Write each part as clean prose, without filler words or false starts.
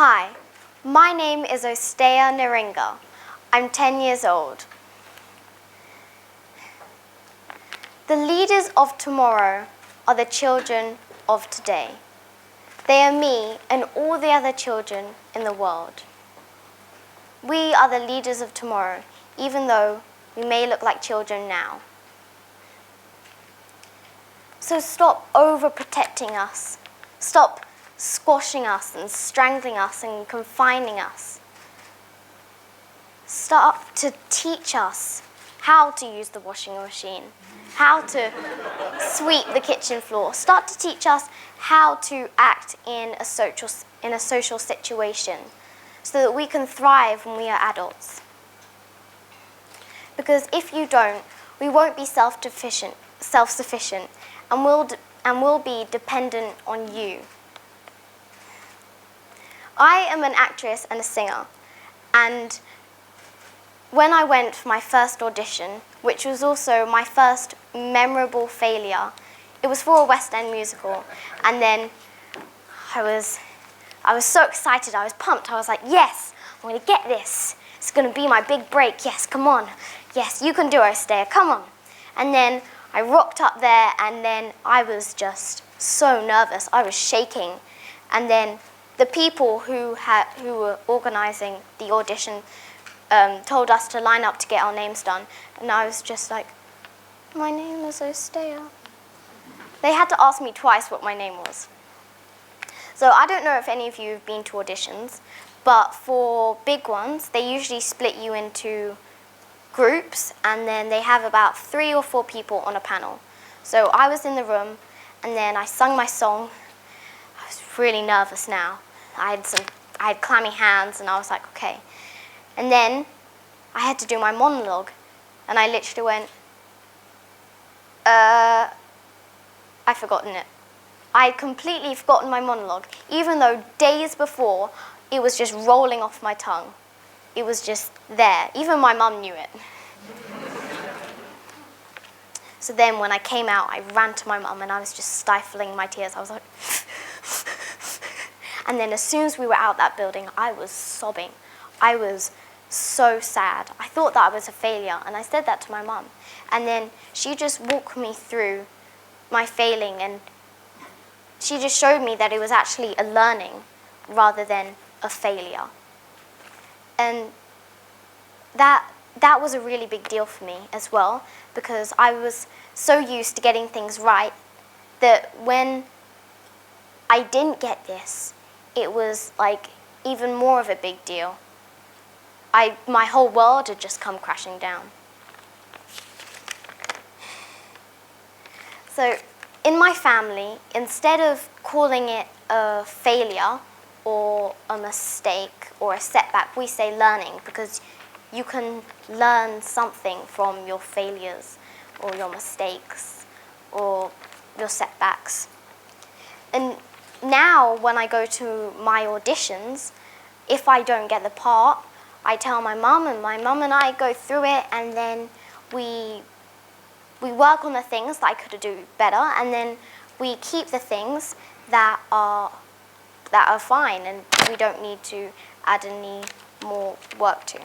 Hi, my name is Austėja Neringa. I'm 10 years old. The leaders of tomorrow are the children of today. They are me and all the other children in the world. We are the leaders of tomorrow, even though we may look like children now. So stop overprotecting us. Stop squashing us and strangling us and confining us. Start to teach us how to use the washing machine, how to sweep the kitchen floor. Start to teach us how to act in a social situation so that we can thrive when we are adults. Because if you don't, we won't be self-sufficient and we'll be dependent on you. I am an actress and a singer, and when I went for my first audition, which was also my first memorable failure, it was for a West End musical, and then I was so excited, I was pumped, I was like, yes, I'm going to get this, it's going to be my big break, yes, come on, yes, you can do it, Austėja, come on. And then I rocked up there, and then I was just so nervous, I was shaking, and then the people who were organising the audition told us to line up to get our names done. And I was just like, my name is Austėja. They had to ask me twice what my name was. So I don't know if any of you have been to auditions, but for big ones, they usually split you into groups, and then they have about 3 or 4 people on a panel. So I was in the room, and then I sung my song. I was really nervous now. I had clammy hands, and I was like, okay. And then I had to do my monologue, and I literally went, I've forgotten it. I had completely forgotten my monologue, even though days before it was just rolling off my tongue. It was just there. Even my mum knew it. So then when I came out, I ran to my mum, and I was just stifling my tears. I was like, and then as soon as we were out that building, I was sobbing. I was so sad. I thought that I was a failure, and I said that to my mum. And then she just walked me through my failing, and she just showed me that it was actually a learning rather than a failure. And that was a really big deal for me as well, because I was so used to getting things right that when I didn't get this, it was like even more of a big deal. My whole world had just come crashing down. So in my family, instead of calling it a failure or a mistake or a setback, we say learning, because you can learn something from your failures or your mistakes or your setbacks. And now when I go to my auditions, if I don't get the part, I tell my mum, and my mum and I go through it, and then we work on the things that I could do better, and then we keep the things that are fine and we don't need to add any more work to.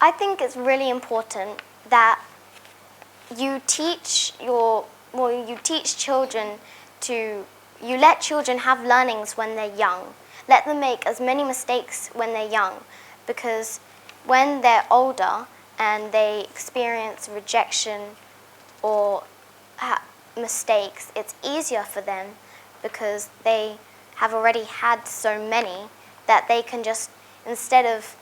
I think it's really important that you let children have learnings when they're young. Let them make as many mistakes when they're young, because when they're older and they experience rejection or mistakes, it's easier for them because they have already had so many that they can just, instead of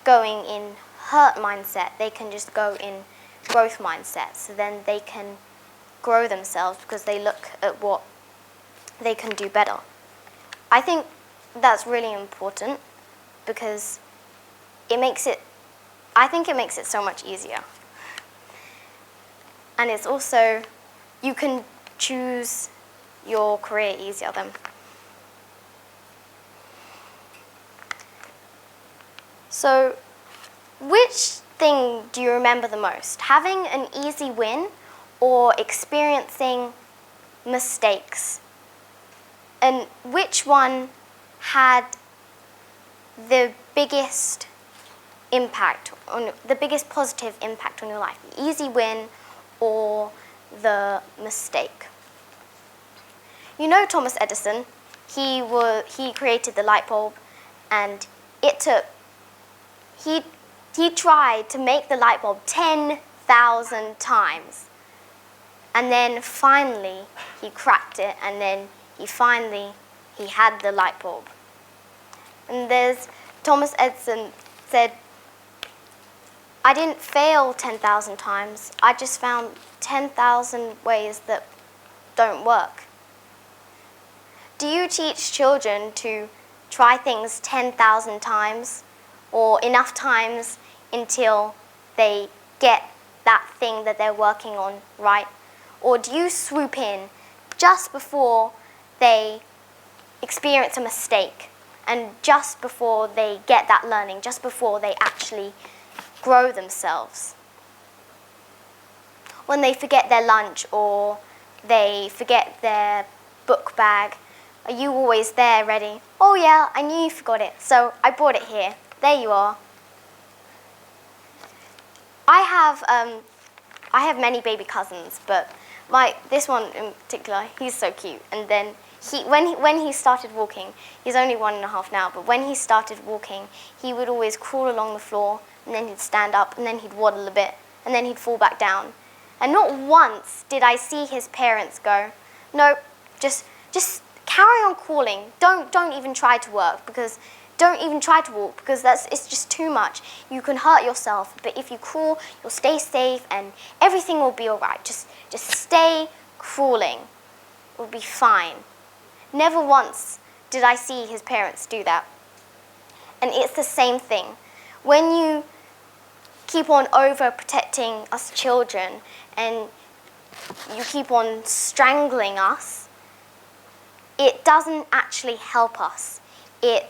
going in hurt mindset, they can just go in growth mindset. So then they can grow themselves because they look at what they can do better. I think that's really important because I think it makes it so much easier. And it's also, you can choose your career easier then. So, which thing do you remember the most? Having an easy win or experiencing mistakes? And which one had the biggest positive impact on your life? The easy win or the mistake? You know Thomas Edison, he created the light bulb, and he tried to make the light bulb 10,000 times. And then finally he cracked it, and then he had the light bulb. And Thomas Edison said, I didn't fail 10,000 times, I just found 10,000 ways that don't work. Do you teach children to try things 10,000 times, or enough times until they get that thing that they're working on right? Or do you swoop in just before they experience a mistake, and just before they get that learning, just before they actually grow themselves? When they forget their lunch or they forget their book bag, are you always there ready? Oh yeah, I knew you forgot it, so I brought it here. There you are. I have many baby cousins, but this one in particular, he's so cute. And then when he started walking, he's only 1.5 now, but when he started walking, he would always crawl along the floor, and then he'd stand up, and then he'd waddle a bit, and then he'd fall back down. And not once did I see his parents go, no, just carry on crawling. Don't even try to work, because don't even try to walk, because it's just too much. You can hurt yourself, but if you crawl, you'll stay safe and everything will be all right. Just stay crawling. It will be fine. Never once did I see his parents do that. And it's the same thing. When you keep on overprotecting us children and you keep on strangling us, it doesn't actually help us. It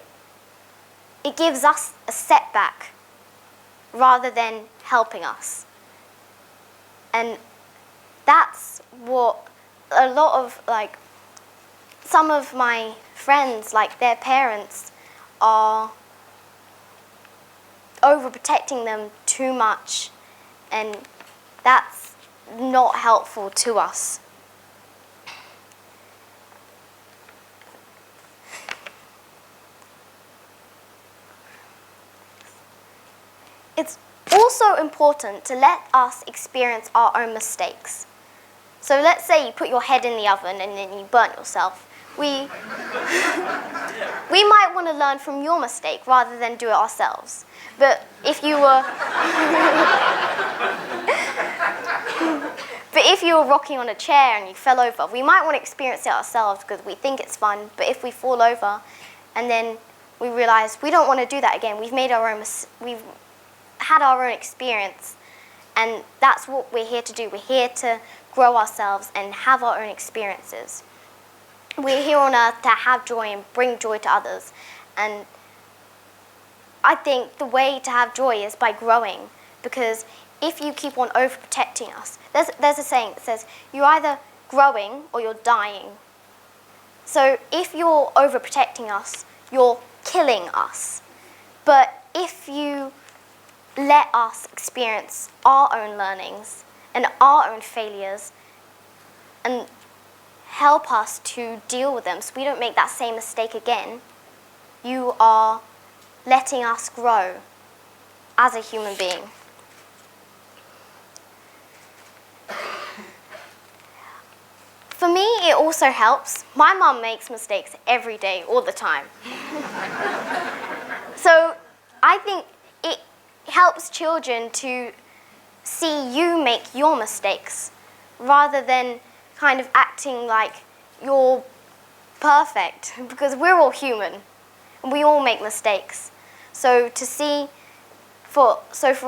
gives us a setback rather than helping us. And that's what a lot of, some of my friends, their parents are overprotecting them too much, and that's not helpful to us. It's also important to let us experience our own mistakes. So let's say you put your head in the oven and then you burnt yourself. We might want to learn from your mistake rather than do it ourselves. But if you were rocking on a chair and you fell over, we might want to experience it ourselves because we think it's fun. But if we fall over and then we realize we don't want to do that again, we've had our own experience, and that's what we're here to do. We're here to grow ourselves and have our own experiences. We're here on earth to have joy and bring joy to others. And I think the way to have joy is by growing, because if you keep on overprotecting us, there's a saying that says, you're either growing or you're dying. So if you're overprotecting us, you're killing us. But if you let us experience our own learnings and our own failures and help us to deal with them so we don't make that same mistake again, you are letting us grow as a human being. For me, it also helps. My mum makes mistakes every day, all the time. So I think it helps children to see you make your mistakes rather than kind of acting like you're perfect, because we're all human and we all make mistakes. So for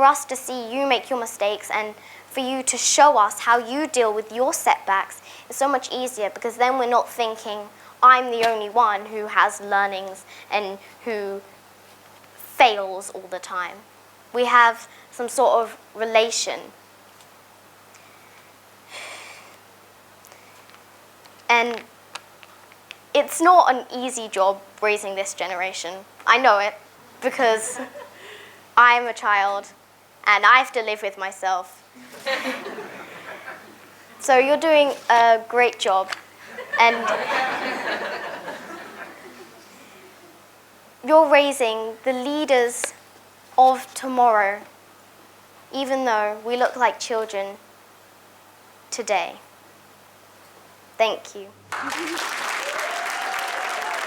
us to see you make your mistakes and for you to show us how you deal with your setbacks is so much easier, because then we're not thinking I'm the only one who has learnings and who fails all the time. We have some sort of relation. And it's not an easy job raising this generation. I know it, because I'm a child and I have to live with myself. So you're doing a great job, and you're raising the leaders of tomorrow, even though we look like children today. Thank you.